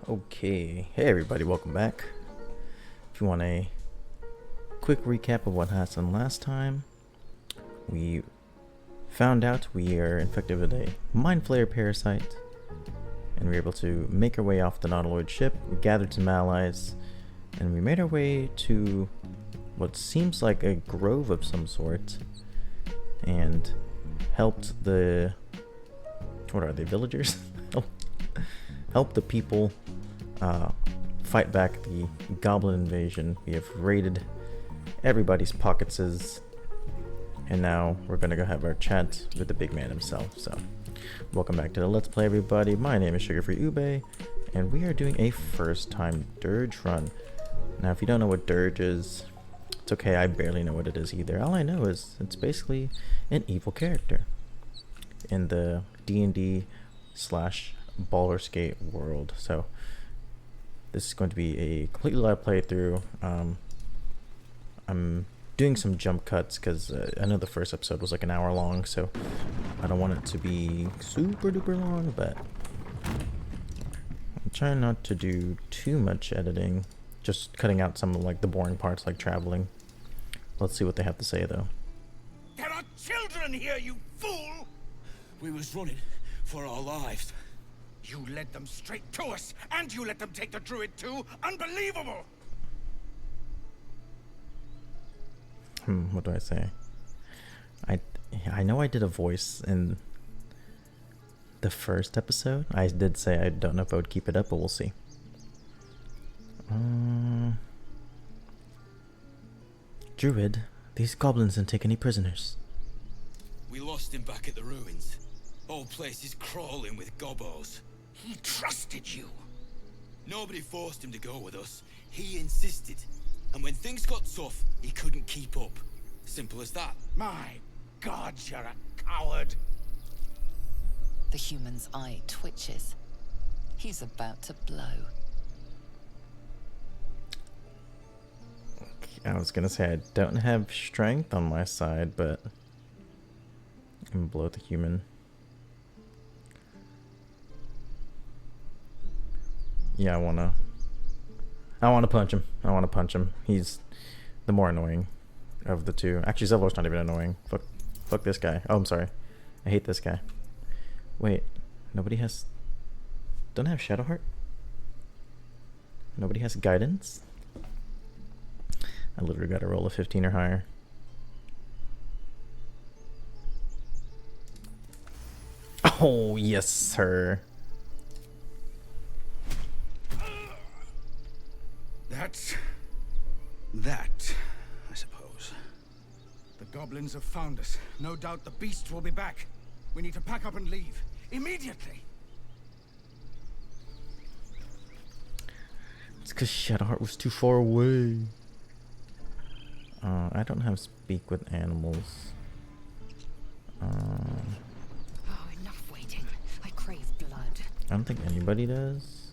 Okay, hey everybody, welcome back. If you want a quick recap of what happened last time, we found out we are infected with a mind flayer parasite, and we were able to make our way off the Nautiloid ship. We gathered some allies, and we made our way to what seems like a grove of some sort, and helped the... what are they, villagers? Help the people fight back the goblin invasion. We have raided everybody's pockets, and now we're gonna go have our chat with the big man himself. So, welcome back to the Let's Play, everybody. My name is Sugar Free Ube, and we are doing a first-time dirge run. Now, if you don't know what dirge is, it's okay. I barely know what it is either. All I know is it's basically an evil character in the D&D slash Baldur's Gate world. So this is going to be a completely live playthrough. I'm doing some jump cuts because I know the first episode was like an hour long, so I don't want it to be super duper long, but I'm trying not to do too much editing, just cutting out some of like the boring parts like traveling. Let's see what they have to say though. There are children here, you fool! We was running for our lives. You led them straight to us, and you let them take the druid too? Unbelievable! What do I say? I know I did a voice in the first episode. I did say I don't know if I would keep it up, but we'll see. Druid, these goblins didn't take any prisoners. We lost him back at the ruins. Whole place is crawling with gobos. He trusted you. Nobody forced him to go with us. He insisted. And when things got tough, he couldn't keep up. Simple as that. My God, you're a coward. The human's eye twitches. He's about to blow. I was gonna say I don't have strength on my side, but I can blow the human. Yeah, I wanna punch him. I wanna punch him. He's the more annoying of the two. Actually, Zelvor's not even annoying. Fuck this guy. Oh, I'm sorry. I hate this guy. Wait, nobody has... Don't I have Shadowheart? Nobody has guidance? I literally got to roll a 15 or higher. Oh, yes, sir. That, I suppose. The goblins have found us. No doubt the beasts will be back. We need to pack up and leave. Immediately. It's because Shadowheart was too far away. I don't have speak with animals. Oh, enough waiting. I crave blood. I don't think anybody does.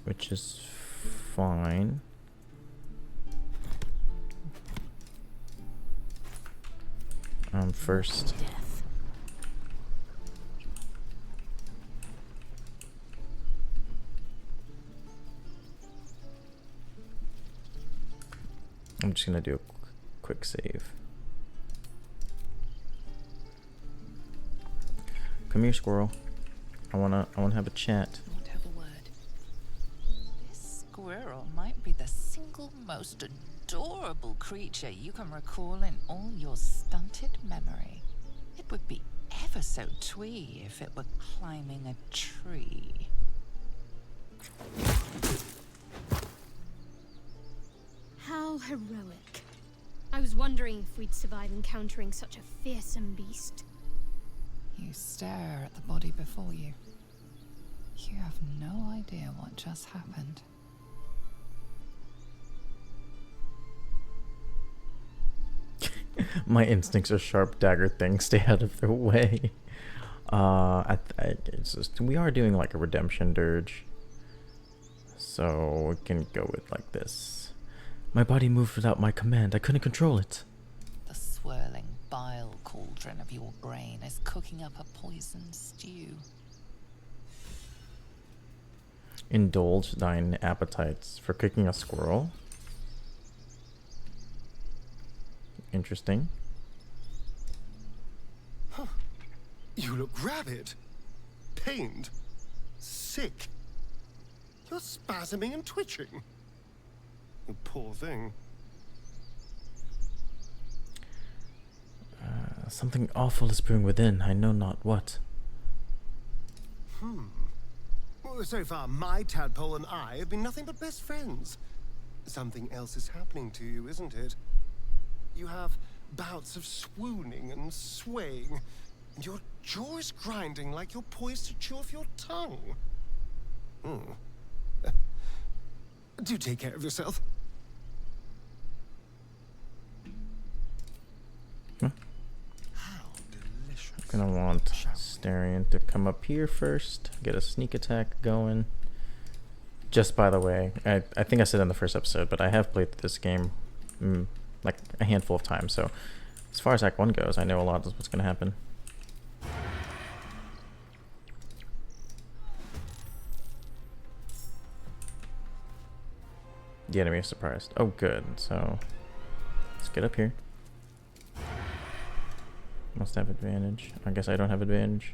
Which is fine. First. Death. I'm just gonna do a quick save. Come here, squirrel. I wanna have a chat. Won't have a word. This squirrel might be the single most adorable creature you can recall in all your stunted memory. It would be ever so twee if it were climbing a tree. How heroic. I was wondering if we'd survive encountering such a fearsome beast. You stare at the body before you. You have no idea what just happened. My instincts are sharp dagger things. Stay out of their way. It's just, we are doing like a redemption dirge, so we can go with like this. My body moved without my command. I couldn't control it. The swirling bile cauldron of your brain is cooking up a poison stew. Indulge thine appetites for cooking a squirrel. Interesting. Huh. You look rabid, pained, sick. You're spasming and twitching. You poor thing. Something awful is brewing within. I know not what. Well, so far, my tadpole and I have been nothing but best friends. Something else is happening to you, isn't it? You have bouts of swooning and swaying, and your jaw is grinding like you're poised to chew off your tongue. Do take care of yourself. How delicious. Gonna want Starion to come up here first, get a sneak attack going. Just by the way, I think I said in the first episode, but I have played this game like a handful of times, so as far as Act 1 goes, I know a lot of what's gonna happen. The enemy is surprised. Oh good, so let's get up here. Must have advantage. I guess I don't have advantage.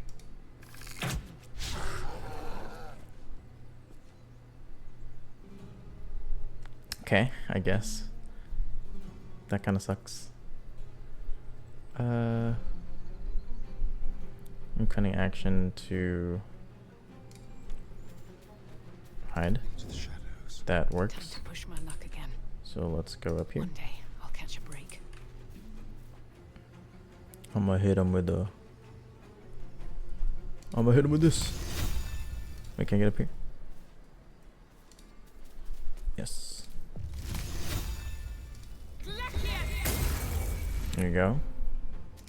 Okay, I guess. That kind of sucks. Cunning action to hide. To the shadows. That Time works. to push my luck again. So let's go up here. One day, I'll catch a break. I'm gonna hit him with the. I'm gonna hit him with this. Wait, can I get up here? Yes. There you go.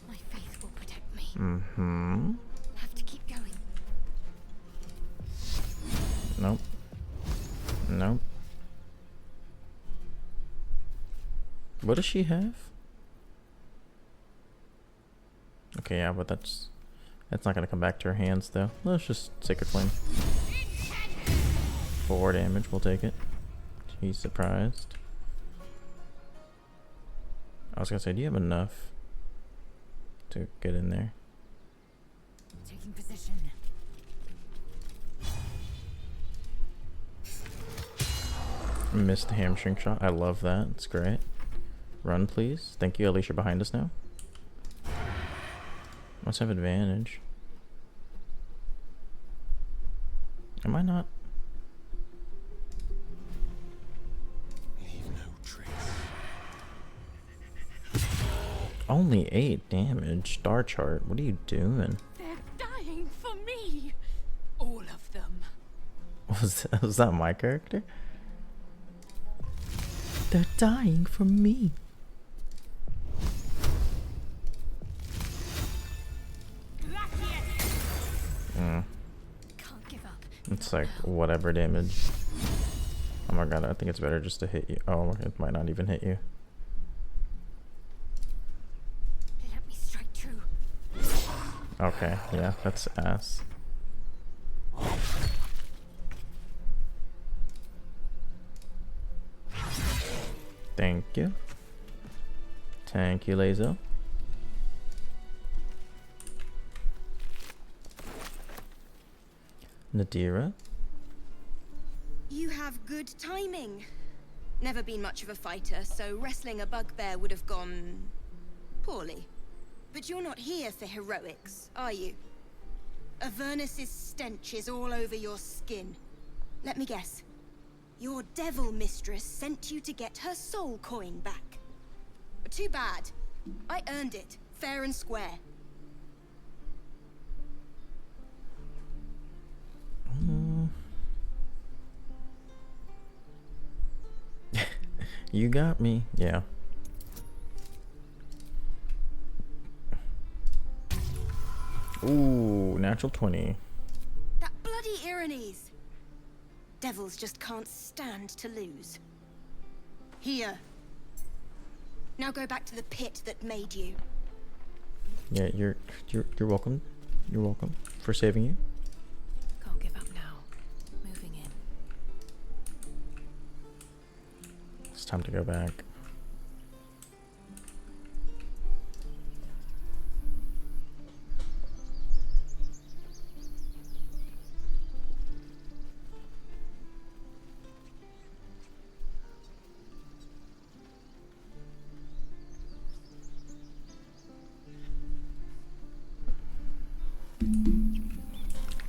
My faith will protect me. Mm-hmm. Have to keep going. Nope. Nope. What does she have? Okay, yeah, but that's not gonna come back to her hands though. Let's just Sacred Flame. 4 damage, we'll take it. He's surprised. I was gonna say, do you have enough to get in there? Taking position. Missed the hamstring shot. I love that. It's great. Run, please. Thank you. At least you're behind us now. Must have advantage. Am I not? Leave no trace. Only 8 damage. Star chart. What are you doing? They're dying for me. All of them. Was that my character? They're dying for me. Can't give up. It's like whatever damage. Oh my god, I think it's better just to hit you. Oh, it might not even hit you. Let me strike true. Okay, yeah, that's ass. Thank you. Thank you, Laser. Nadira. You have good timing. Never been much of a fighter, so wrestling a bugbear would have gone poorly. But you're not here for heroics, are you? Avernus's stench is all over your skin. Let me guess. Your devil mistress sent you to get her soul coin back. Too bad. I earned it, fair and square. You got me. Yeah. Ooh, natural 20. That bloody Irenes. Devils just can't stand to lose. Here. Now go back to the pit that made you. Yeah, you're welcome. You're welcome for saving you. Can't give up now. Moving in. Time to go back.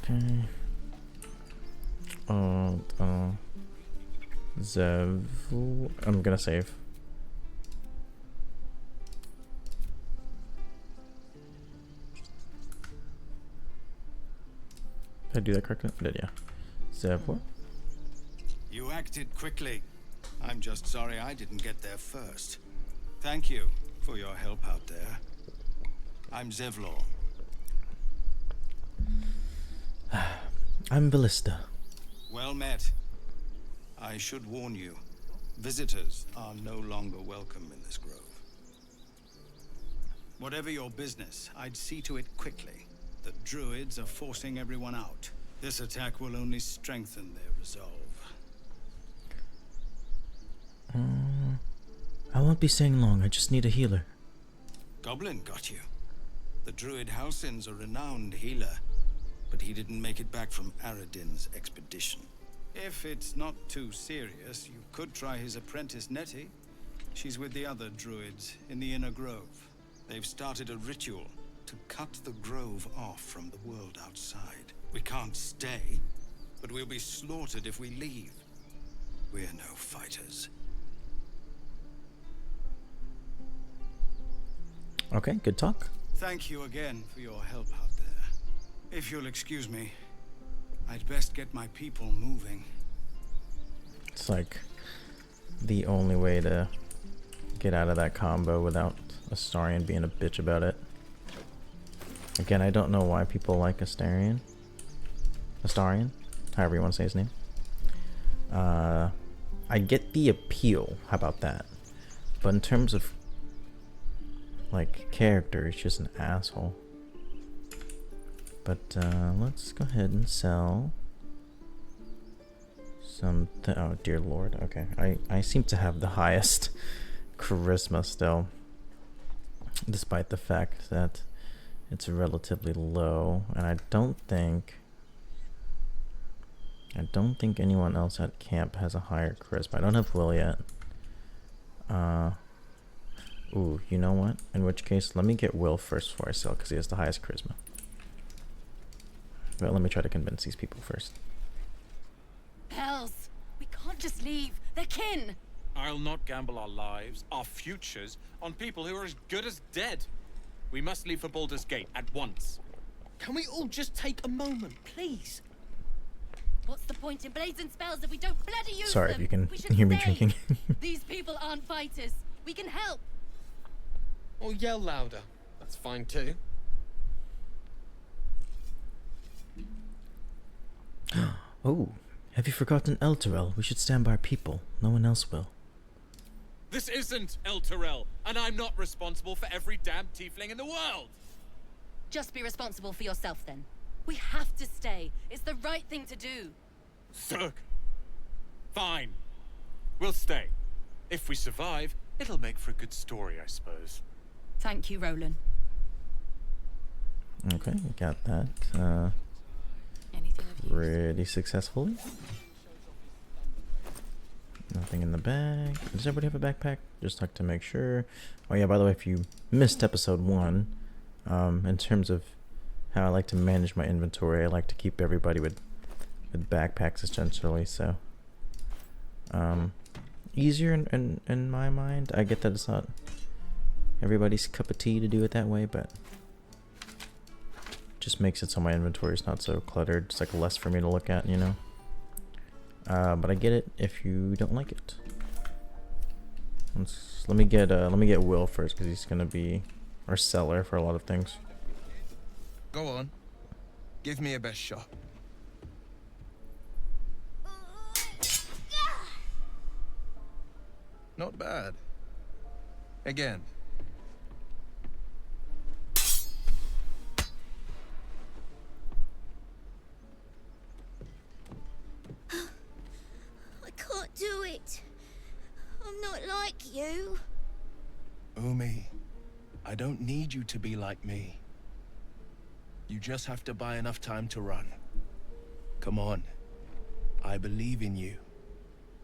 Okay. Zev. I'm gonna save. Did I do that correctly? I did, yeah. Zev. You acted quickly. I'm just sorry I didn't get there first. Thank you for your help out there. I'm Zevlor. I'm Ballista. Well met. I should warn you, visitors are no longer welcome in this grove. Whatever your business, I'd see to it quickly. The druids are forcing everyone out. This attack will only strengthen their resolve. I won't be staying long. I just need a healer. Goblin got you. The druid Halsin's a renowned healer, but he didn't make it back from Aradin's expedition. If it's not too serious, you could try his apprentice Nettie. She's with the other druids in the inner grove. They've started a ritual to cut the grove off from the world outside. We can't stay, but we'll be slaughtered if we leave. We're no fighters. Okay, good talk. Thank you again for your help out there. If you'll excuse me, I'd best get my people moving. It's like the only way to get out of that combo without Astarion being a bitch about it. Again, I don't know why people like Astarion, however you want to say his name. I get the appeal, how about that? But in terms of like character, he's just an asshole. But let's go ahead and sell some. Oh dear lord. Okay, I seem to have the highest charisma still, despite the fact that it's relatively low, and I don't think anyone else at camp has a higher charisma. I don't have Will yet. Ooh, you know what? In which case, let me get Will first before I sell, because he has the highest charisma. But let me try to convince these people first. Hells! We can't just leave. They're kin! I'll not gamble our lives, our futures, on people who are as good as dead. We must leave for Baldur's Gate at once. Can we all just take a moment, please? What's the point in blazing spells if we don't bloody use Sorry them? if you can We should hear me stay. drinking. These people aren't fighters. We can help. Or yell louder. That's fine too. Oh, have you forgotten Elturel? We should stand by our people. No one else will. This isn't Elturel, and I'm not responsible for every damn tiefling in the world! Just be responsible for yourself then. We have to stay. It's the right thing to do. Zerg. Fine. We'll stay. If we survive, it'll make for a good story, I suppose. Thank you, Roland. Okay, we got that. Anything of use? Pretty successfully. Nothing in the bag. Does everybody have a backpack? Just like to make sure. Oh yeah, by the way, if you missed episode 1, in terms of how I like to manage my inventory, I like to keep everybody with backpacks essentially, so easier in my mind. I get that it's not everybody's cup of tea to do it that way, but just makes it so my inventory is not so cluttered. It's like less for me to look at, you know. But I get it if you don't like it. Let me get Will first, because he's gonna be our seller for a lot of things. Go on. Give me a best shot. Not bad. Again. I can't do it. I'm I'm not like you. Umi, I don't need you to be like me. You just have to buy enough time to run. Come on. I believe in you.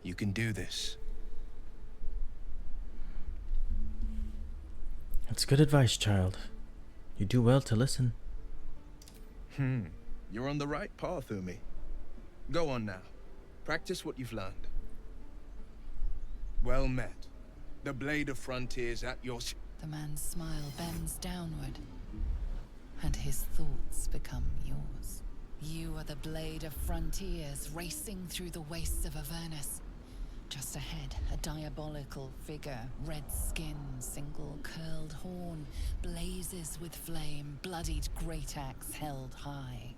You can do this. That's good advice, child. You do well to listen. You're on the right path, Umi. Go on now. Practice what you've learned. Well met. The blade of frontiers at your... The man's smile bends downward, and his thoughts become yours. You are the blade of frontiers racing through the wastes of Avernus. Just ahead, a diabolical figure, red skin, single curled horn, blazes with flame, bloodied great axe held high.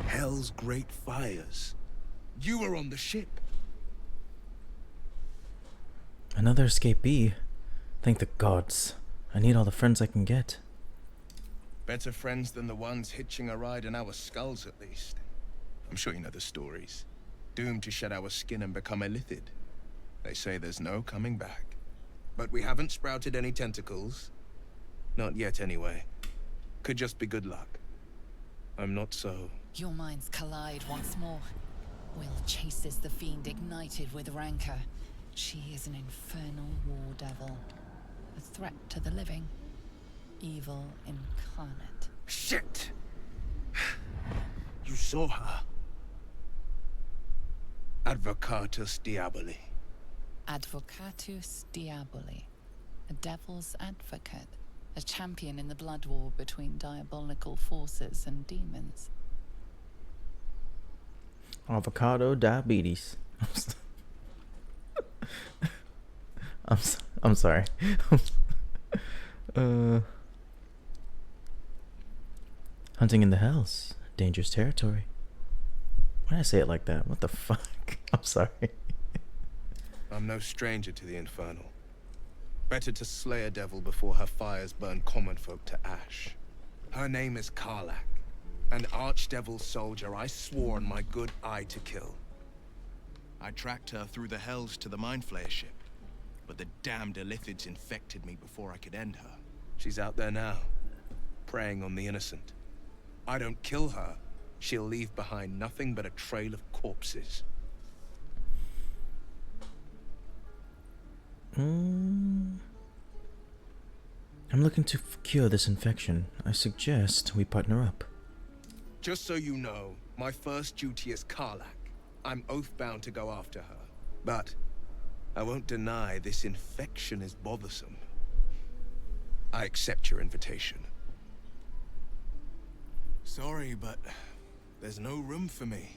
Hell's great fires. You were on the ship. Another escapee. Thank the gods. I need all the friends I can get. Better friends than the ones hitching a ride in our skulls, at least. I'm sure you know the stories. Doomed to shed our skin and become illithid. They say there's no coming back. But we haven't sprouted any tentacles. Not yet, anyway. Could just be good luck. I'm not so... Your minds collide once more. Will chases the fiend ignited with rancor. She is an infernal war devil. A threat to the living. Evil incarnate. Shit! You saw her. Advocatus Diaboli. Advocatus Diaboli. A devil's advocate. A champion in the blood war between diabolical forces and demons. Avocado diabetes. I'm sorry. Hunting in the hells. Dangerous territory. Why did I say it like that? What the fuck? I'm sorry. I'm no stranger to the infernal. Better to slay a devil before her fires burn common folk to ash. Her name is Karlach, an archdevil soldier I swore on my good eye to kill. I tracked her through the hells to the Mind Flayer ship, but the damned illithids infected me before I could end her. She's out there now, preying on the innocent. I don't kill her, she'll leave behind nothing but a trail of corpses. I'm looking to cure this infection. I suggest we partner up. Just so you know, my first duty is Karlach. I'm oath-bound to go after her. But I won't deny this infection is bothersome. I accept your invitation. Sorry, but there's no room for me.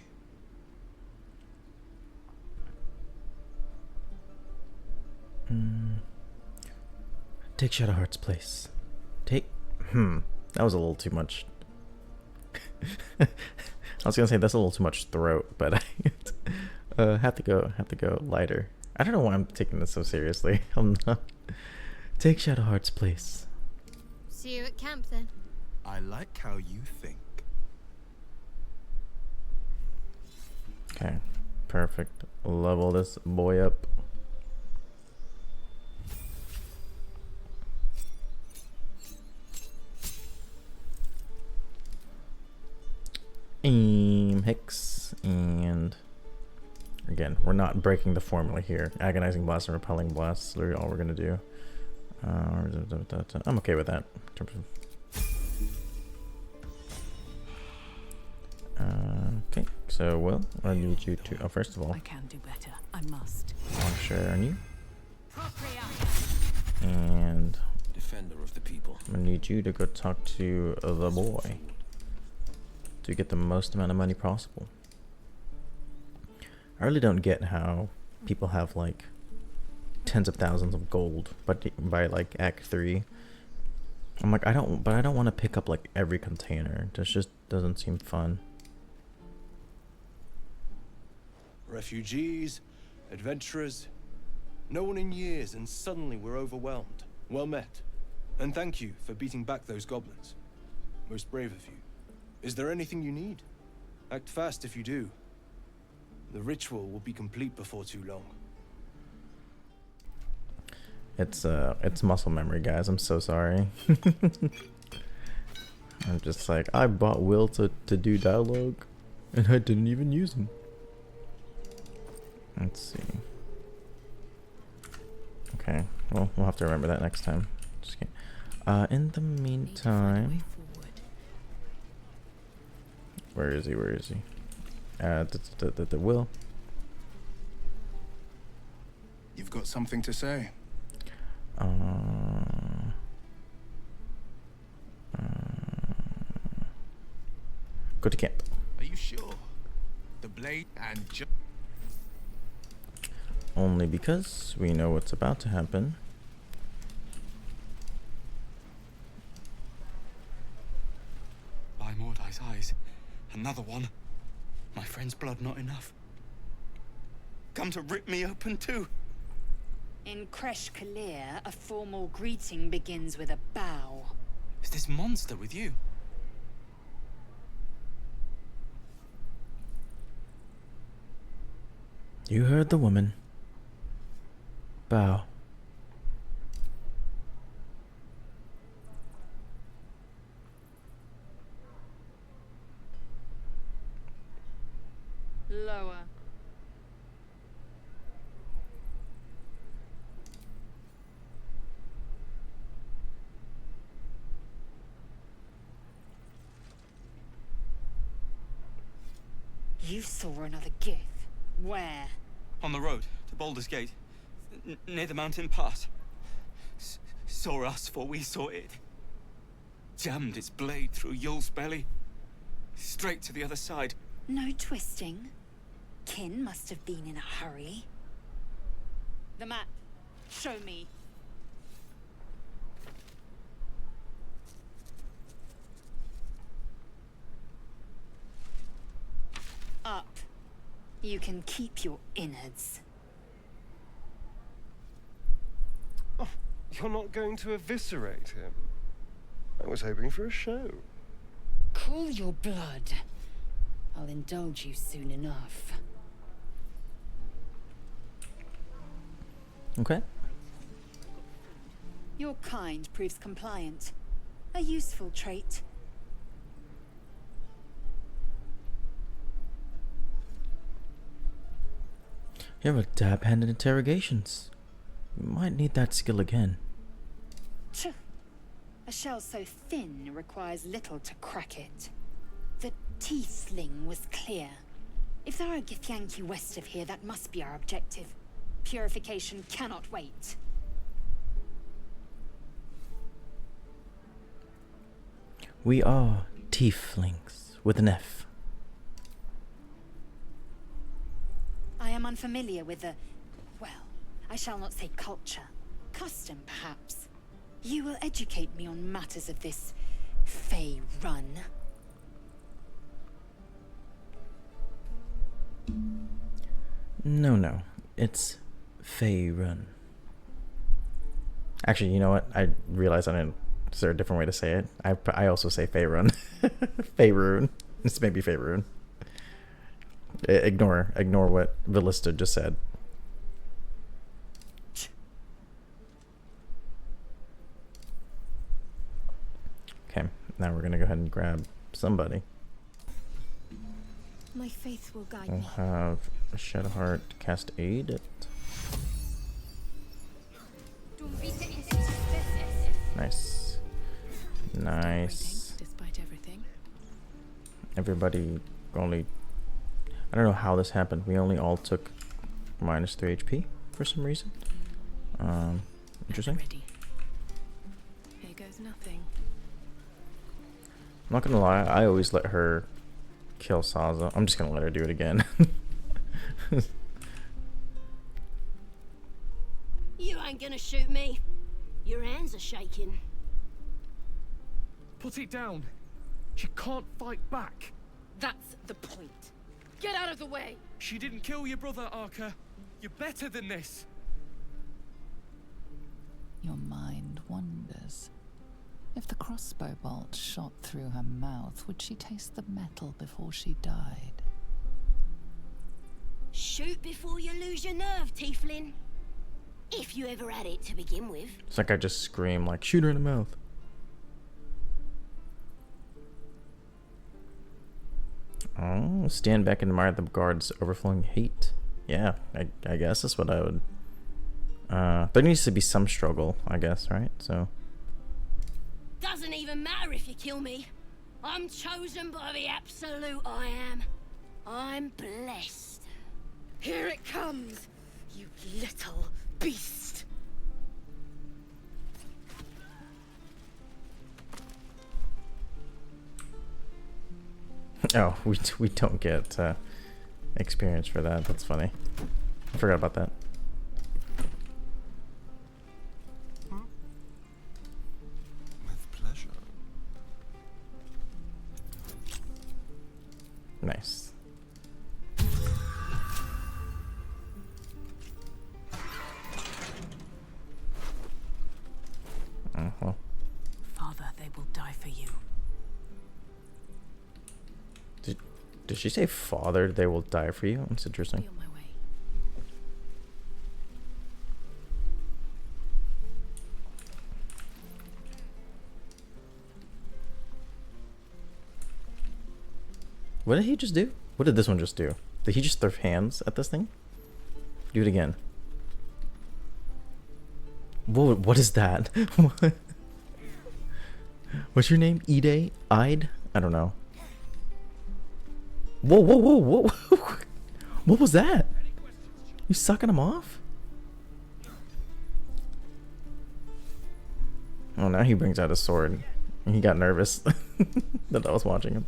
Take Shadowheart's place. That was a little too much. I was gonna say that's a little too much throat, but I have to go lighter. I don't know why I'm taking this so seriously. I'm not. Take Shadowheart's place. See you at camp then. I like how you think. Okay, perfect. Level this boy up. Hex, and again, we're not breaking the formula here. Agonizing blast and repelling blast is literally all we're gonna do. I'm okay with that. In terms of, okay, so Will, I need you to. First of all, I can do better. I must. I'll share on you, and Defender of the people. I'm gonna need you to go talk to the boy to get the most amount of money possible. I really don't get how people have like tens of thousands of gold, but by like Act 3, I'm like, I don't want to pick up like every container. This just doesn't seem fun. Refugees, adventurers, no one in years, and suddenly we're overwhelmed. Well met. And thank you for beating back those goblins. Most brave of you. Is there anything you need? Act fast if you do. The ritual will be complete before too long. It's muscle memory, guys. I'm so sorry. I'm just like, I bought Will to do dialogue, and I didn't even use him. Let's see. Okay, well, we'll have to remember that next time. Just kidding. In the meantime, where is he? Where is he? The Will. You've got something to say? Go to camp. Are you sure? The blade and Only because we know what's about to happen. By Mordai's eyes, another one. My friend's blood not enough. Come to rip me open too. In Kresh Kalir, a formal greeting begins with a bow. Is this monster with you? You heard the woman. Bow. Lower. You saw another gith. Where? On the road to Baldur's Gate, near the mountain pass. Saw us, for we saw it. Jammed its blade through Yul's belly, straight to the other side. No twisting. Kin must have been in a hurry. The map. Show me. Up. You can keep your innards. Oh, you're not going to eviscerate him? I was hoping for a show. Cool your blood. I'll indulge you soon enough. Okay. Your kind proves compliant. A useful trait. You have a dab hand in interrogations. You might need that skill again. Tch. A shell so thin requires little to crack it. The tiefling was clear. If there are a Githyanki west of here, that must be our objective. Purification cannot wait. We are tieflings with an F. I am unfamiliar with the, well, I shall not say culture. Custom, perhaps. You will educate me on matters of this Fey run. No. It's Fey Run. Actually, you know what? I realized I didn't. Is there a different way to say it? I also say Fey Run. Faerun. This may be Faerun. Ignore what Villista just said. Okay, now we're gonna go ahead and grab somebody. My faith will guide We'll me. have Shadowheart cast Aid. Nice. Nice. Despite everything. Everybody only... I don't know how this happened. We only all took minus 3 HP for some reason. Interesting. Ready. Here goes nothing. I'm not gonna lie, I always let her kill Saza. I'm just gonna let her do it again. You ain't gonna shoot me. Your hands are shaking. Put it down. She can't fight back. That's the point. Get out of the way! She didn't kill your brother, Arca. You're better than this. Your mind wanders. If the crossbow bolt shot through her mouth, would she taste the metal before she died? Shoot before you lose your nerve, Tiefling. If you ever had it to begin with. It's like I just scream like, shoot her in the mouth. Oh, stand back and admire the guard's overflowing hate. Yeah, I guess that's what I would... there needs to be some struggle, I guess, right? So... Doesn't even matter if you kill me. I'm chosen by the absolute I am. I'm blessed. Here it comes, you little beast. Oh, we don't get experience for that. That's funny. I forgot about that. With pleasure. Nice. Well. Father, they will die for you. Did she say, "Father, they will die for you"? That's interesting. Be on my way. What did he just do? What did this one just do? Did he just throw hands at this thing? Do it again. Whoa, what is that? What? What's your name? Ide? Ide? I don't know. Whoa, whoa, whoa, whoa. What was that? You sucking him off? Oh, now he brings out his sword. He got nervous that I was watching him.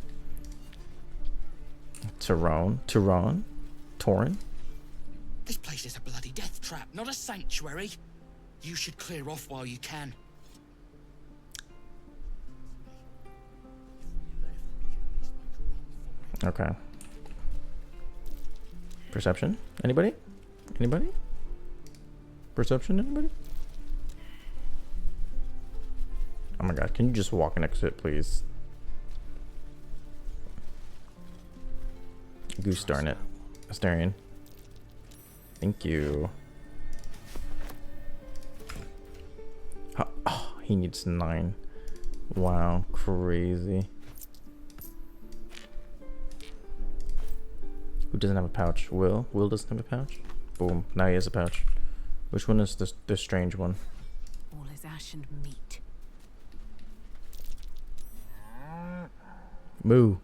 Tyrone? Torin? This place is a bloody death trap, not a sanctuary. You should clear off while you can. Okay. Perception? Anybody? Anybody? Perception? Anybody? Oh my god, can you just walk next to it, please? Goose darn it. Astarion. Thank you. Oh, he needs 9. Wow, crazy. Who doesn't have a pouch? Will? Will doesn't have a pouch? Boom. Now he has a pouch. Which one is the strange one? All is ash and meat. Moo.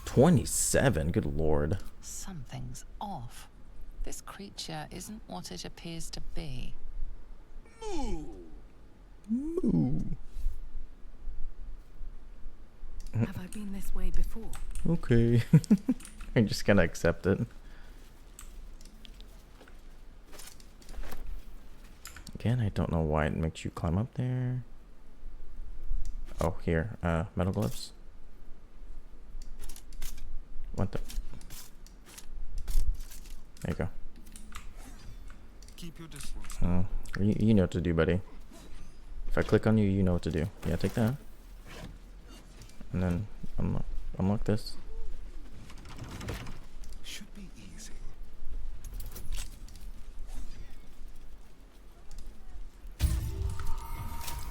$27. Good lord. Something's off. This creature isn't what it appears to be. Moo. Have I been this way before? Okay. I'm just gonna accept it. Again, I don't know why it makes you climb up there. Oh, here. Metal gloves. What the? There you go. Keep your distance. You know what to do, buddy. If I click on you, you know what to do. Yeah, take that. And then unlock this. Should be easy.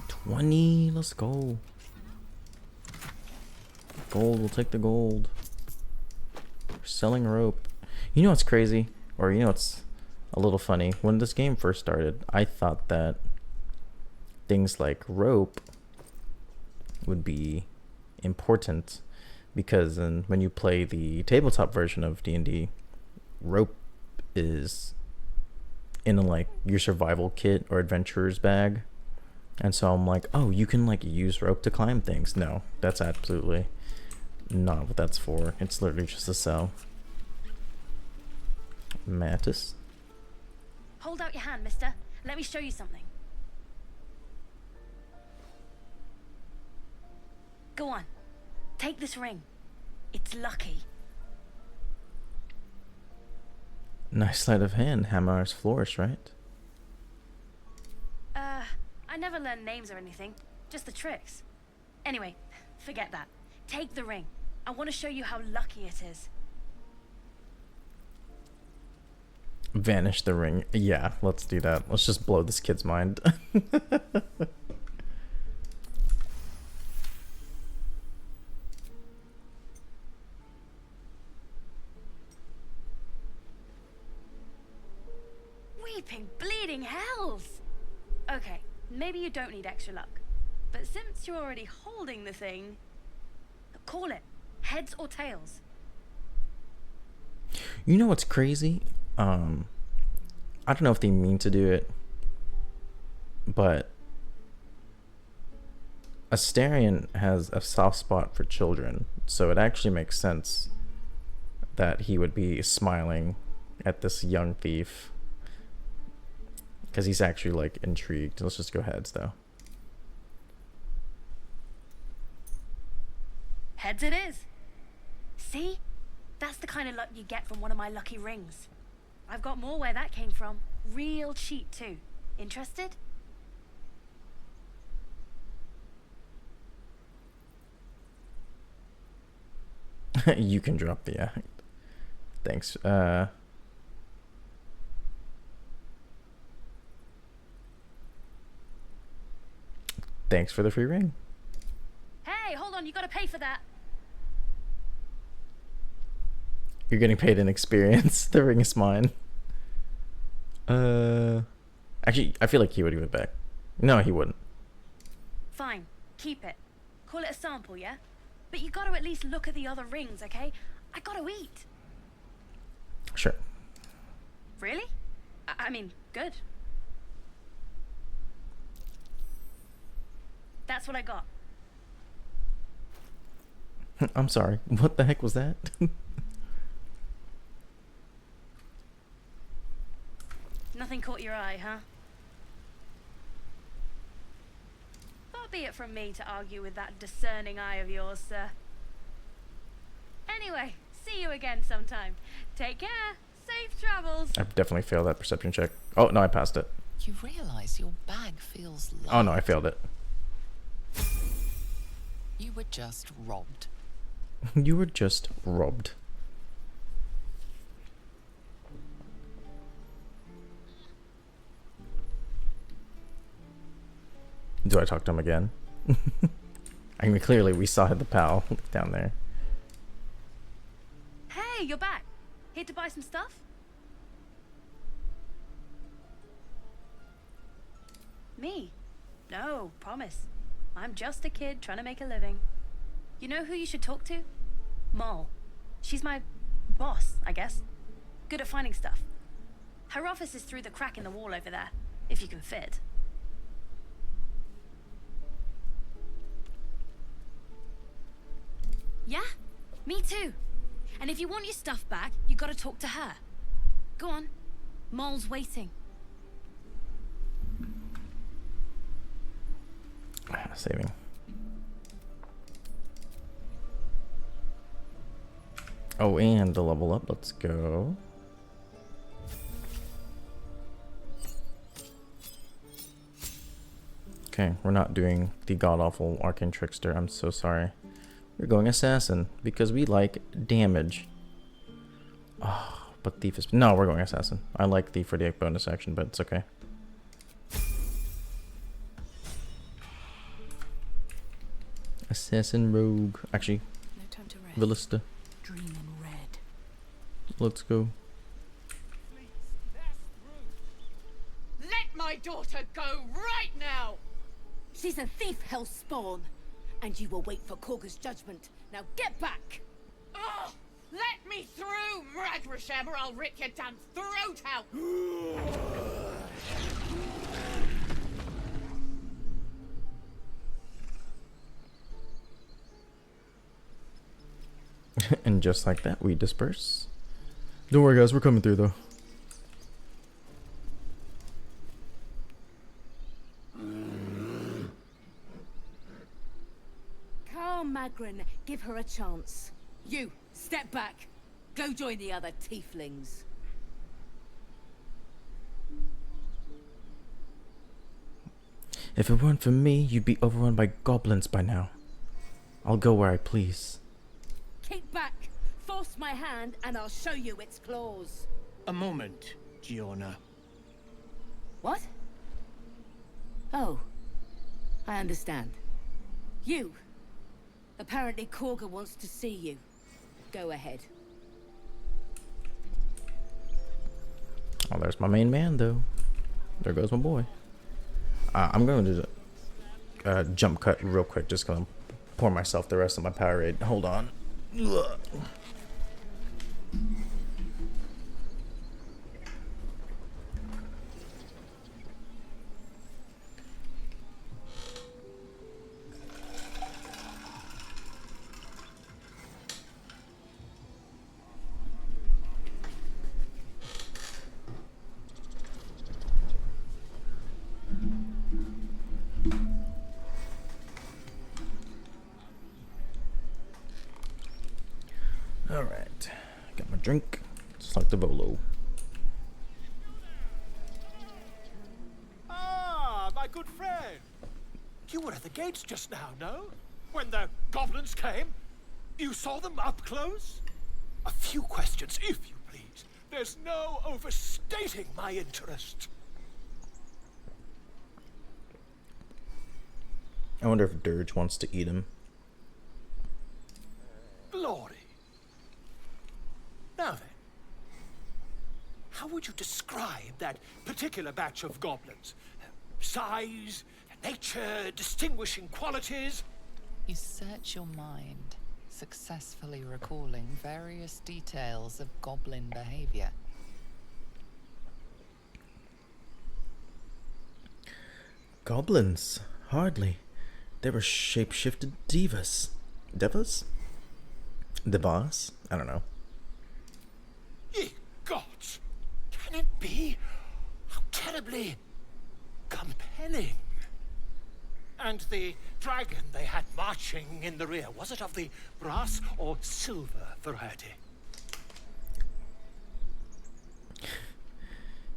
20. Let's go. Gold. We'll take the gold. We're selling rope. You know what's crazy? Or you know what's a little funny? When this game first started, I thought that things like rope would be important because when you play the tabletop version of D&D, rope is in like your survival kit or adventurer's bag. And so I'm like, oh, you can like use rope to climb things. No, that's absolutely not what that's for. It's literally just a sell. Mattis. Hold out your hand, mister. Let me show you something. Go on. Take this ring. It's lucky. Nice sleight of hand. Hamar's flourish, right? I never learned names or anything. just the tricks. Anyway, forget that. Take the ring. I want to show you how lucky it is. Vanish the ring. Yeah, let's do that. Let's just blow this kid's mind. Weeping, bleeding hells! Okay, maybe you don't need extra luck. But since you're already holding the thing, call it. Heads or tails. You know what's crazy? I don't know if they mean to do it, but Astarion has a soft spot for children, so it actually makes sense that he would be smiling at this young thief, because he's actually like intrigued. Let's just go heads though. Heads it is. See? That's the kind of luck you get from one of my lucky rings. I've got more where that came from. Real cheap too. Interested? You can drop the act. Thanks. Thanks for the free ring. Hey, hold on, you gotta pay for that. You're getting paid in experience. The ring is mine. Actually, I feel like he would give it back. No, he wouldn't. Fine, keep it. Call it a sample, yeah? But you gotta at least look at the other rings, okay? I gotta eat. Sure. Really? I mean, good. That's what I got. I'm sorry. What the heck was that? Nothing caught your eye, huh? Far be it from me to argue with that discerning eye of yours, sir. Anyway, see you again sometime. Take care. Safe travels. I've definitely failed that perception check. Oh, no, I passed it. You realize your bag feels light. Oh, no, I failed it. You were just robbed. You were just robbed. Do I talk to him again? I mean, clearly we saw the pal down there. Hey, you're back. Here to buy some stuff? Me? No, promise. I'm just a kid trying to make a living. You know who you should talk to? Moll. She's my boss, I guess. Good at finding stuff. Her office is through the crack in the wall over there, if you can fit. Yeah? Me too. And if you want your stuff back, you gotta talk to her. Go on. Moll's waiting. Saving. Oh, and the level up. Let's go. Okay, we're not doing the god-awful arcane trickster. I'm so sorry. We're going assassin because we like damage. Oh, but thief is... No, we're going assassin. I like thief for the bonus action, but it's okay. Assassin rogue. Actually, no time to rest. Ballista. Dream in red. Let's go. Let my daughter go right now! She's a thief, hellspawn. And you will wait for Korga's judgment. Now get back! Oh, let me through, Mragrasham, or I'll rip your damn throat out! And just like that, we disperse. Don't worry, guys. We're coming through, though. Magrin, give her a chance. You, step back. Go join the other tieflings. If it weren't for me, you'd be overrun by goblins by now. I'll go where I please. Keep back! Force my hand and I'll show you its claws. A moment, Giona. What? Oh. I understand. You. Apparently Korga wants to see you. Go ahead. Oh, there's my main man, though. There goes my boy. I'm going to do jump cut real quick, just gonna pour myself the rest of my Powerade. Hold on. Ugh. Alright, got my drink, just like the Volo. Ah, my good friend. You were at the gates just now, no? When the goblins came? You saw them up close? A few questions, if you please. There's no overstating my interest. I wonder if Dirge wants to eat him. Glory. Now then, how would you describe that particular batch of goblins? Size, nature, distinguishing qualities? You search your mind, successfully recalling various details of goblin behavior. Goblins? Hardly. They were shape-shifted divas. Devas? Devas? I don't know. Ye gods! Can it be? How terribly compelling. And the dragon they had marching in the rear, was it of the brass or silver variety?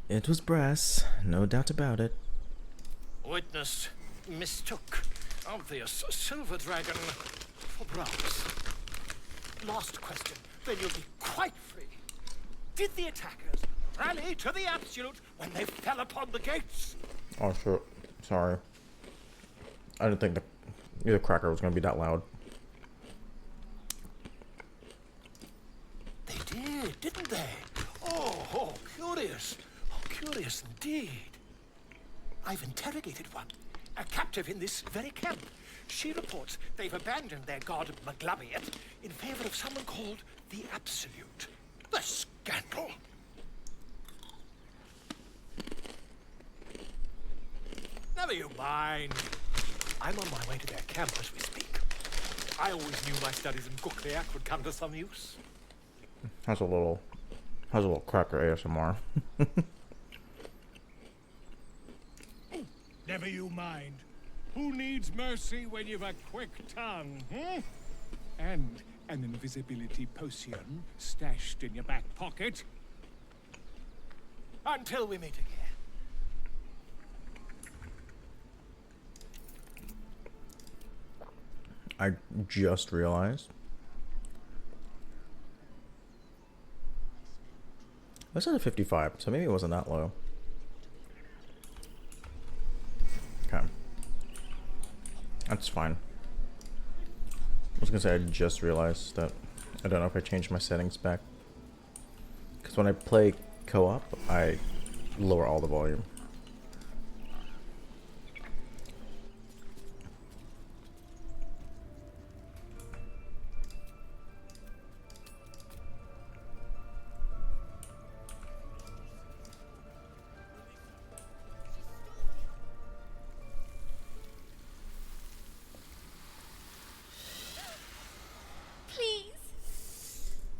It was brass, no doubt about it. Witness mistook obvious silver dragon for brass. Last question, then you'll be quite free. Did the attackers rally to the absolute when they fell upon the gates? Oh shit, sorry. I didn't think the cracker was gonna be that loud. They did, didn't they? Oh, curious. Oh, curious indeed. I've interrogated one, a captive in this very camp. She reports they've abandoned their god Maglabiet in favor of someone called the Absolute. The scandal! Never you mind. I'm on my way to their camp as we speak. I always knew my studies in Gukliak would come to some use. Has a little cracker ASMR. Never you mind. Who needs mercy when you've a quick tongue, hmm? And an invisibility potion stashed in your back pocket. Until we meet again. I just realized. I was at a 55, so maybe it wasn't that low. Okay. That's fine. I was gonna say I just realized that I don't know if I changed my settings back. Because when I play co-op, I lower all the volume.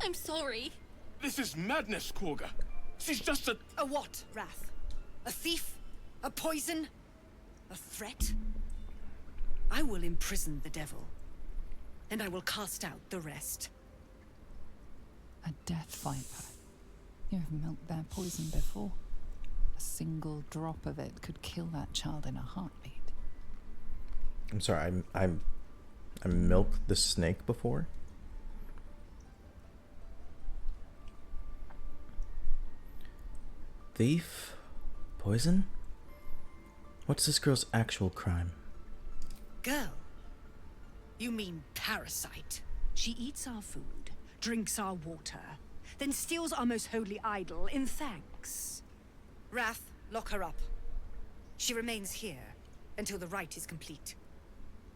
I'm sorry. This is madness, Korga. She's just a... A what, Wrath? A thief? A poison? A threat? I will imprison the devil, and I will cast out the rest. A death viper. You have milked their poison before. A single drop of it could kill that child in a heartbeat. I'm sorry. I milked the snake before. Thief? Poison? What's this girl's actual crime? Girl? You mean parasite? She eats our food, drinks our water, then steals our most holy idol in thanks. Wrath, lock her up. She remains here until the rite is complete.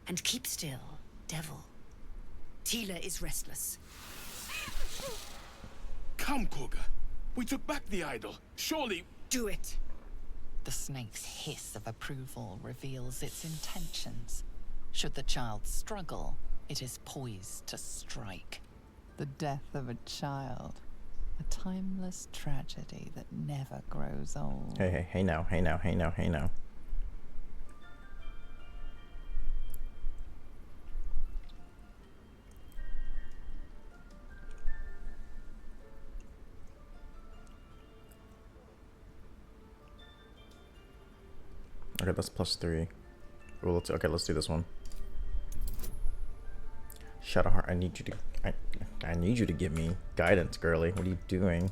And keep still, devil. Tila is restless. Come, Koga. We took back the idol. Surely... Do it. The snake's hiss of approval reveals its intentions. Should the child struggle, it is poised to strike. The death of a child. A timeless tragedy that never grows old. Hey now. Okay, that's +3. Well, let's do this one. Shadowheart, I need you to give me guidance, girly. What are you doing?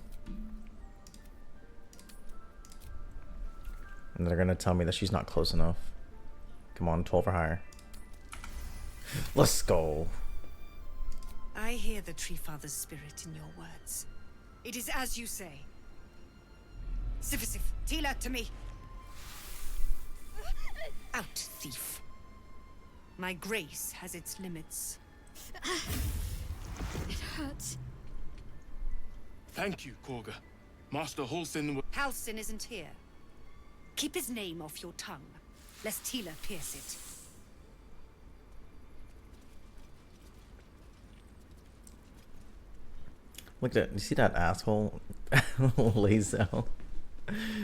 And they're gonna tell me that she's not close enough. Come on, 12 or higher. Let's go. I hear the Tree Father's spirit in your words. It is as you say. Sifisif, Tila, to me. Out, thief. My grace has its limits. It hurts. Thank you, Koga. Master Halsin... Halsin isn't here. Keep his name off your tongue, lest Tila pierce it. Look at that. You see that asshole? Lazel.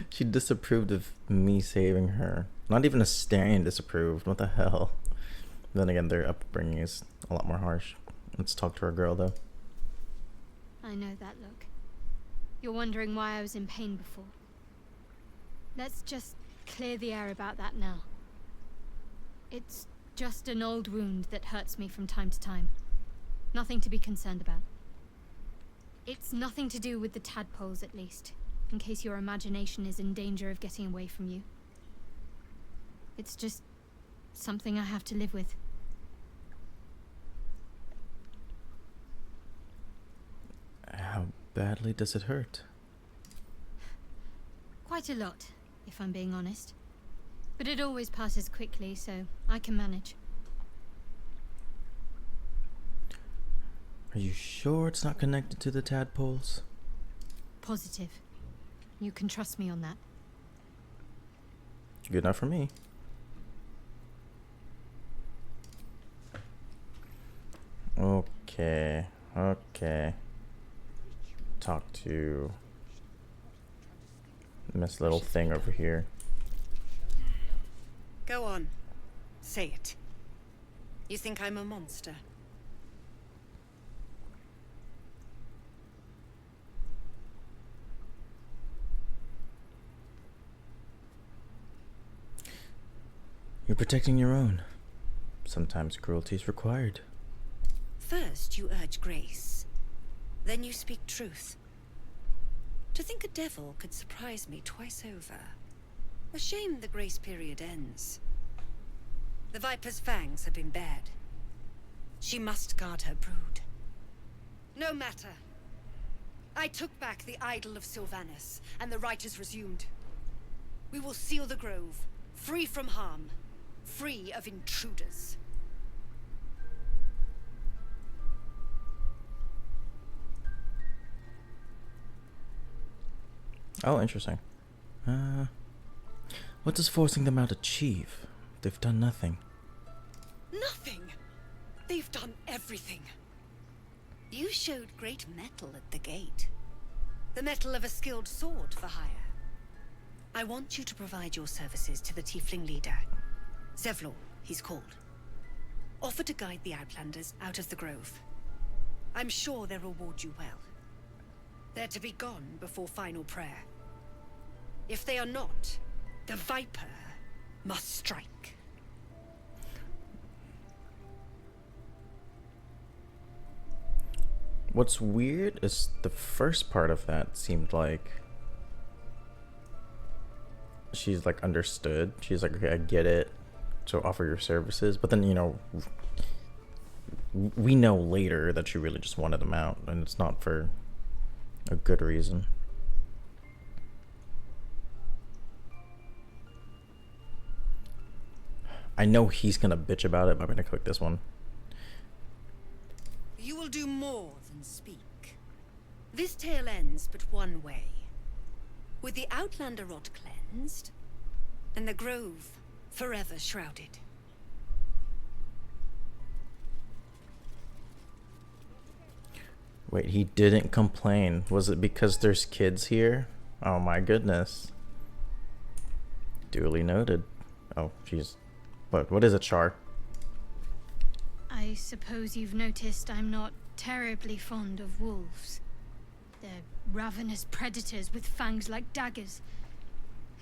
She disapproved of me saving her. Not even Astarion disapproved. What the hell? Then again, their upbringing is a lot more harsh. Let's talk to our girl, though. I know that look. You're wondering why I was in pain before. Let's just clear the air about that now. It's just an old wound that hurts me from time to time. Nothing to be concerned about. It's nothing to do with the tadpoles, at least, in case your imagination is in danger of getting away from you. It's just something I have to live with. How badly does it hurt? Quite a lot, if I'm being honest. But it always passes quickly, so I can manage. Are you sure it's not connected to the tadpoles? Positive. You can trust me on that. Good enough for me. Okay. Talk to this little thing over here. Go on. Say it. You think I'm a monster? You're protecting your own. Sometimes cruelty is required. First you urge grace. Then you speak truth. To think a devil could surprise me twice over. A shame the grace period ends. The Viper's fangs have been bared. She must guard her brood. No matter. I took back the idol of Sylvanus, and the rite is resumed. We will seal the grove, free from harm, free of intruders. Oh, interesting. What does forcing them out achieve? They've done nothing. Nothing! They've done everything. You showed great mettle at the gate. The mettle of a skilled sword for hire. I want you to provide your services to the tiefling leader. Zevlor, he's called. Offer to guide the Outlanders out of the grove. I'm sure they'll reward you well. They're to be gone before final prayer. If they are not, the Viper must strike. What's weird is the first part of that seemed like she's like understood. She's like, okay, I get it. So offer your services. But then, you know, we know later that she really just wanted him out, and it's not for a good reason. I know he's gonna bitch about it, but I'm gonna click this one. You will do more than speak. This tale ends but one way. With the Outlander rot cleansed, and the grove forever shrouded. Wait, he didn't complain. Was it because there's kids here? Oh my goodness. Duly noted. Oh, jeez. What is it, Char? I suppose you've noticed I'm not terribly fond of wolves. They're ravenous predators with fangs like daggers.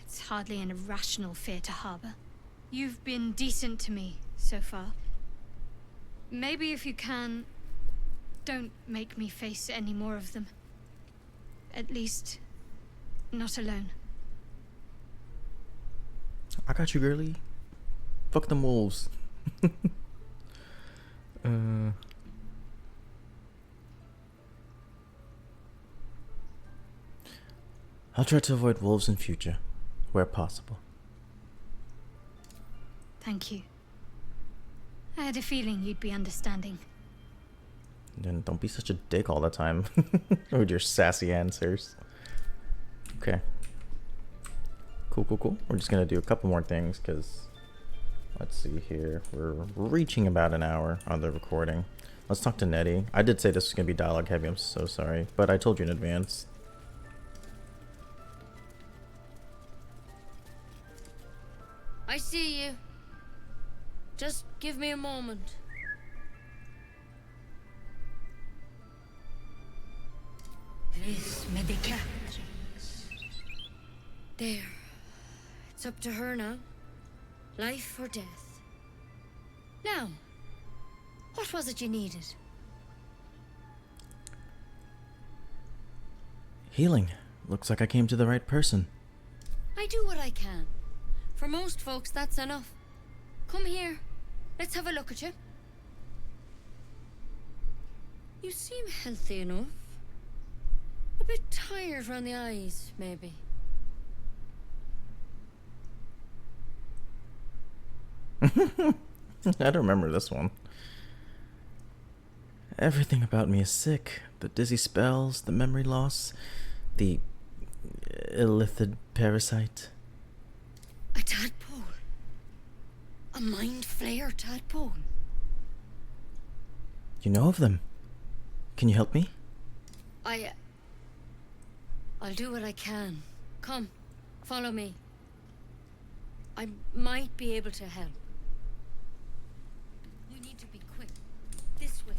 It's hardly an irrational fear to harbor. You've been decent to me so far. Maybe if you can, don't make me face any more of them. At least, not alone. I got you, girly. Fuck them wolves. I'll try to avoid wolves in future, where possible. Thank you. I had a feeling you'd be understanding. Then don't be such a dick all the time with your sassy answers. Okay. Cool. We're just gonna do a couple more things because, let's see here. We're reaching about an hour on the recording. Let's talk to Nettie. I did say this was gonna be dialogue heavy. I'm so sorry, but I told you in advance. I see you. Just give me a moment. This medicatrix. There. It's up to her now. Life or death. Now, what was it you needed? Healing. Looks like I came to the right person. I do what I can. For most folks, that's enough. Come here. Let's have a look at you. You seem healthy enough. A bit tired around the eyes, maybe. I don't remember this one. Everything about me is sick. The dizzy spells, the memory loss, the illithid parasite. A tadpole. A mind flayer tadpole. You know of them. Can you help me? I'll do what I can. Come, follow me. I might be able to help. We need to be quick. This way.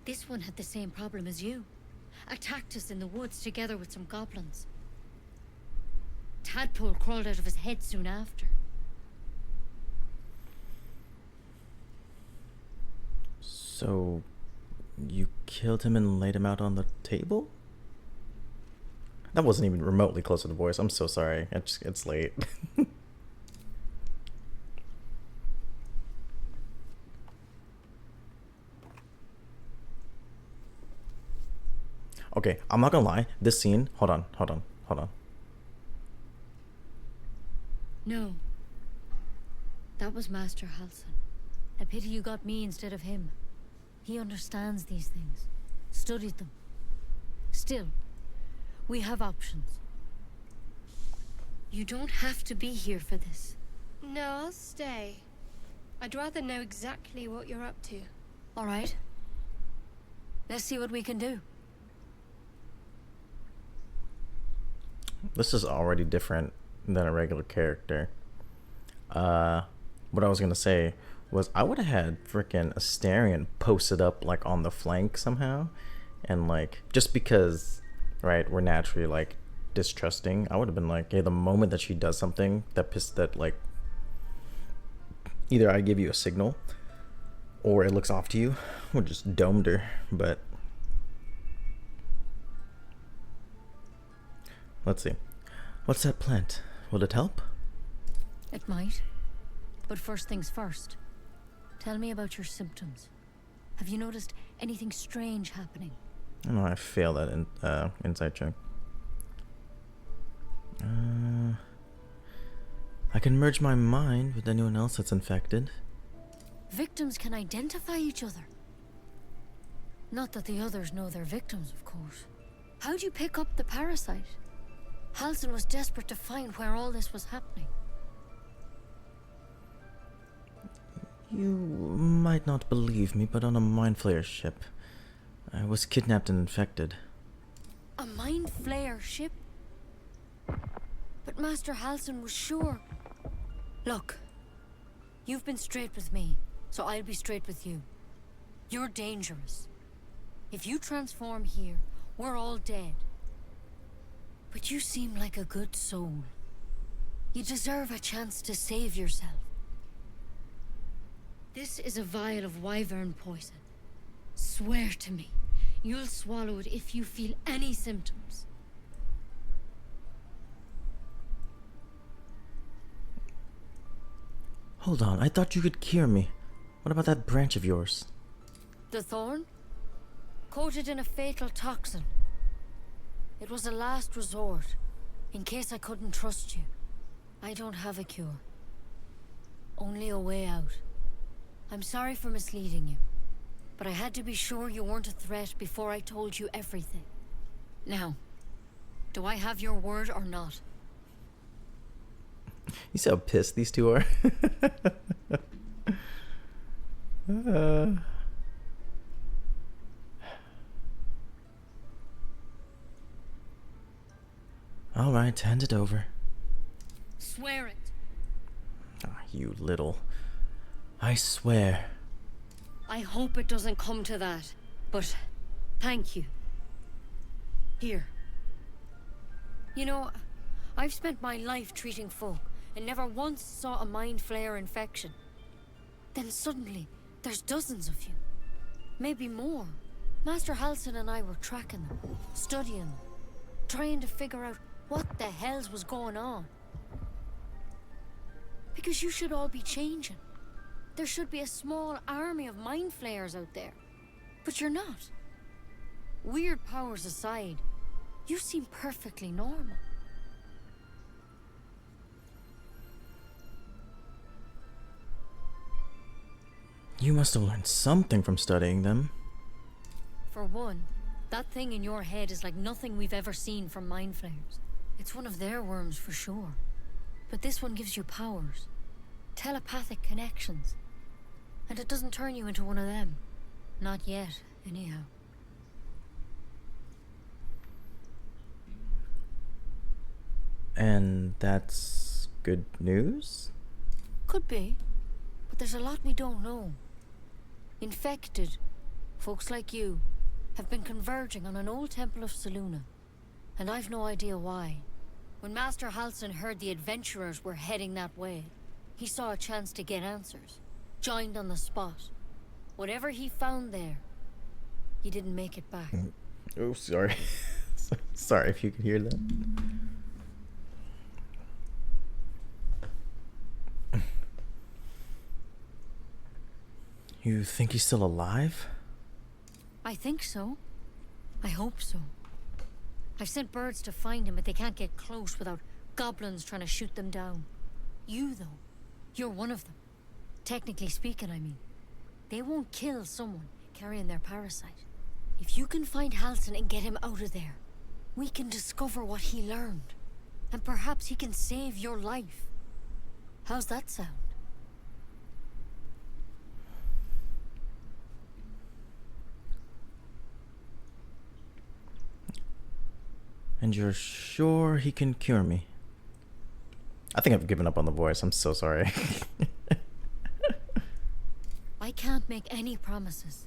This one had the same problem as you. Attacked us in the woods together with some goblins. Tadpole crawled out of his head soon after. So, you killed him and laid him out on the table? That wasn't even remotely close to the voice. I'm so sorry. It's late. Okay, I'm not gonna lie. This scene. Hold on. No. That was Master Halson. A pity you got me instead of him. He understands these things. Studied them. Still, we have options. You don't have to be here for this. No, I'll stay. I'd rather know exactly what you're up to. All right. Let's see what we can do. This is already different than a regular character. What I was gonna say, was I would have had freaking Astarion posted up like on the flank somehow, and like just because, right, we're naturally like distrusting. I would have been like, hey, the moment that she does something that like either I give you a signal or it looks off to you, would just domed her. But let's see, what's that plant? Will it help? It might. But first things first. Tell me about your symptoms. Have you noticed anything strange happening? I know I failed that insight check. I can merge my mind with anyone else that's infected. Victims can identify each other. Not that the others know they're victims, of course. How'd you pick up the parasite? Halsin was desperate to find where all this was happening. You might not believe me, but on a Mind Flayer ship, I was kidnapped and infected. A Mind Flayer ship? But Master Halsin was sure. Look, you've been straight with me, so I'll be straight with you. You're dangerous. If you transform here, we're all dead. But you seem like a good soul. You deserve a chance to save yourself. This is a vial of wyvern poison. Swear to me, you'll swallow it if you feel any symptoms. Hold on, I thought you could cure me. What about that branch of yours? The thorn? Coated in a fatal toxin. It was a last resort, in case I couldn't trust you. I don't have a cure. Only a way out. I'm sorry for misleading you, but I had to be sure you weren't a threat before I told you everything. Now, do I have your word or not? You see how pissed these two are? All right, hand it over. Swear it. Ah, you little... I swear. I hope it doesn't come to that, but thank you. Here. You know, I've spent my life treating folk and never once saw a Mind Flayer infection. Then suddenly, there's dozens of you. Maybe more. Master Halsin and I were tracking them, studying them, trying to figure out what the hells was going on. Because you should all be changing. There should be a small army of Mind Flayers out there. But you're not. Weird powers aside, you seem perfectly normal. You must have learned something from studying them. For one, that thing in your head is like nothing we've ever seen from Mind Flayers. It's one of their worms for sure. But this one gives you powers. Telepathic connections. And it doesn't turn you into one of them. Not yet, anyhow. And that's good news? Could be. But there's a lot we don't know. Infected, folks like you, have been converging on an old temple of Selûne. And I've no idea why. When Master Halsin heard the adventurers were heading that way, he saw a chance to get answers. Joined on the spot. Whatever he found there, he didn't make it back. Oh, sorry. Sorry if you could hear that. You think he's still alive? I think so. I hope so. I've sent birds to find him, but they can't get close without goblins trying to shoot them down. You, though, you're one of them. Technically speaking, I mean. They won't kill someone carrying their parasite. If you can find Halsin and get him out of there, we can discover what he learned. And perhaps he can save your life. How's that sound? And you're sure he can cure me? I think I've given up on the voice. I'm so sorry. make any promises.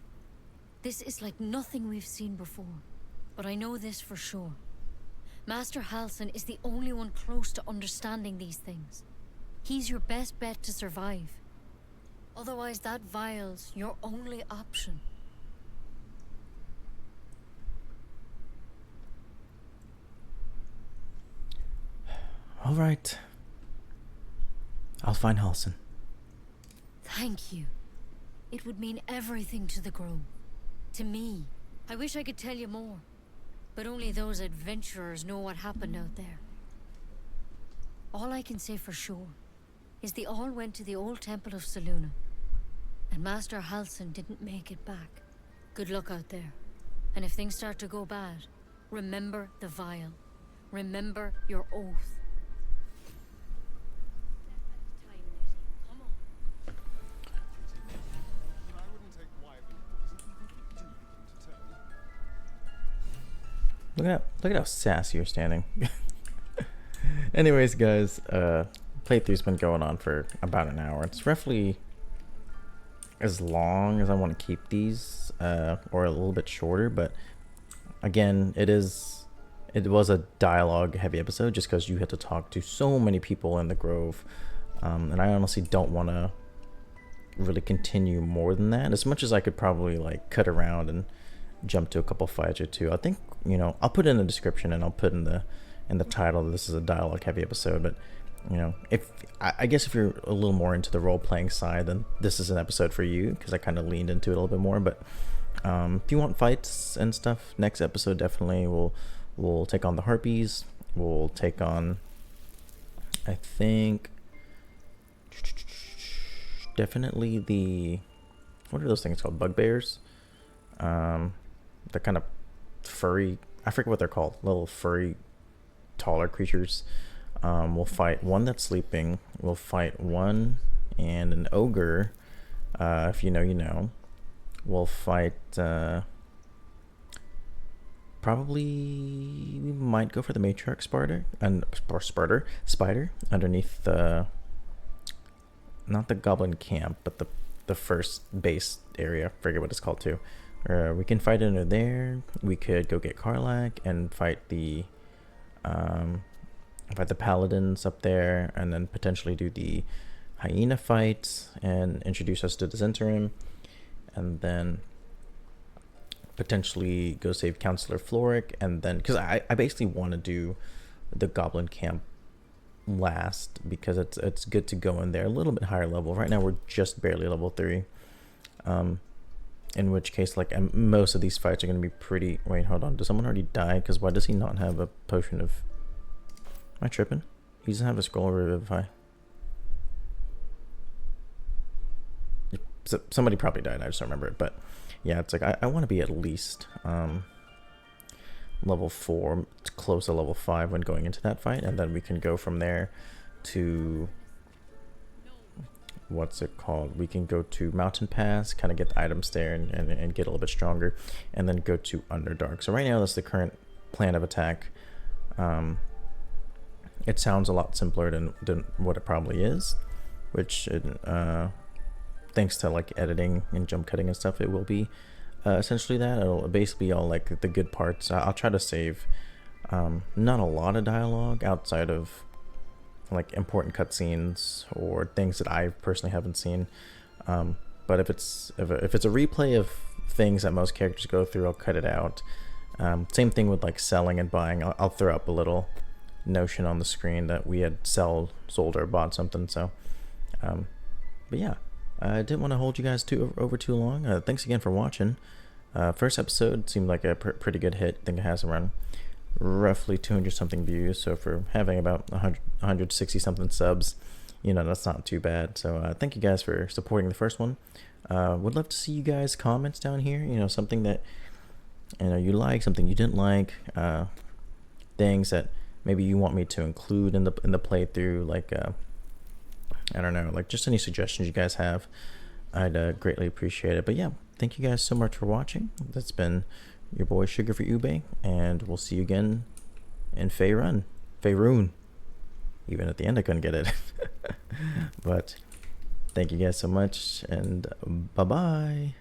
This is like nothing we've seen before. But I know this for sure. Master Halsin is the only one close to understanding these things. He's your best bet to survive. Otherwise, that vial's your only option. All right. I'll find Halsin. Thank you. It would mean everything to the Grove. To me. I wish I could tell you more. But only those adventurers know what happened out there. All I can say for sure is they all went to the old temple of Selûne. And Master Halsin didn't make it back. Good luck out there. And if things start to go bad, remember the vial. Remember your oath. Look at how sassy you're standing. Anyways, guys, playthrough's been going on for about an hour. It's roughly as long as I want to keep these, or a little bit shorter, but again, it was a dialogue heavy episode just because you had to talk to so many people in the Grove, and I honestly don't want to really continue more than that, as much as I could probably like cut around and jump to a couple fights or two. I think, you know, I'll put it in the description and I'll put in the title that this is a dialogue heavy episode, but you know, if I guess if you're a little more into the role-playing side, then this is an episode for you, because I kind of leaned into it a little bit more. But if you want fights and stuff, next episode definitely we'll take on the Harpies. We'll take on, I think, definitely the, what are those things called? Bugbears? They're kind of furry, I forget what they're called, little furry taller creatures. We'll fight one that's sleeping. We'll fight one and an ogre. If you know, you know. We'll fight. Probably we might go for the matriarch spider underneath the, not the goblin camp, but the first base area. I forget what it's called too. We can fight under there. We could go get Karlach and fight the paladins up there, and then potentially do the hyena fight and introduce us to the Zentarim, and then potentially go save Counselor Floric, and then because I basically want to do the goblin camp last, because it's good to go in there a little bit higher level. Right now we're just barely level 3, in which case, like, most of these fights are going to be pretty... Wait, hold on, does someone already die? Because why does he not have a potion of... Am I tripping? He doesn't have a scroll of Revivify. So somebody probably died, I just don't remember it. But yeah, it's like I want to be at least level 4, close to level 5 when going into that fight, and then we can go from there to... What's it called? We can go to Mountain Pass, kind of get the items there and get a little bit stronger, and then go to Underdark. So right now that's the current plan of attack. It sounds a lot simpler than what it probably is, which thanks to like editing and jump cutting and stuff, it will be essentially that. It'll basically be all like the good parts. I'll try to save not a lot of dialogue outside of like important cutscenes or things that I personally haven't seen, but if it's a replay of things that most characters go through, I'll cut it out. Same thing with like selling and buying. I'll throw up a little notion on the screen that we had sold or bought something. So but yeah, I didn't want to hold you guys over too long. Thanks again for watching. First episode seemed like a pretty good hit. I think it has around roughly 200 something views, so for having about 160 something subs, you know, that's not too bad. So thank you guys for supporting the first one. Would love to see you guys comments down here, you know, something that, you know, you like, something you didn't like, things that maybe you want me to include in the playthrough, like I don't know, like just any suggestions you guys have. I'd greatly appreciate it. But yeah, thank you guys so much for watching. That's been your boy Sugar for Ube, and we'll see you again in Faerun. Even at the end I couldn't get it. But Thank you guys so much, and bye bye.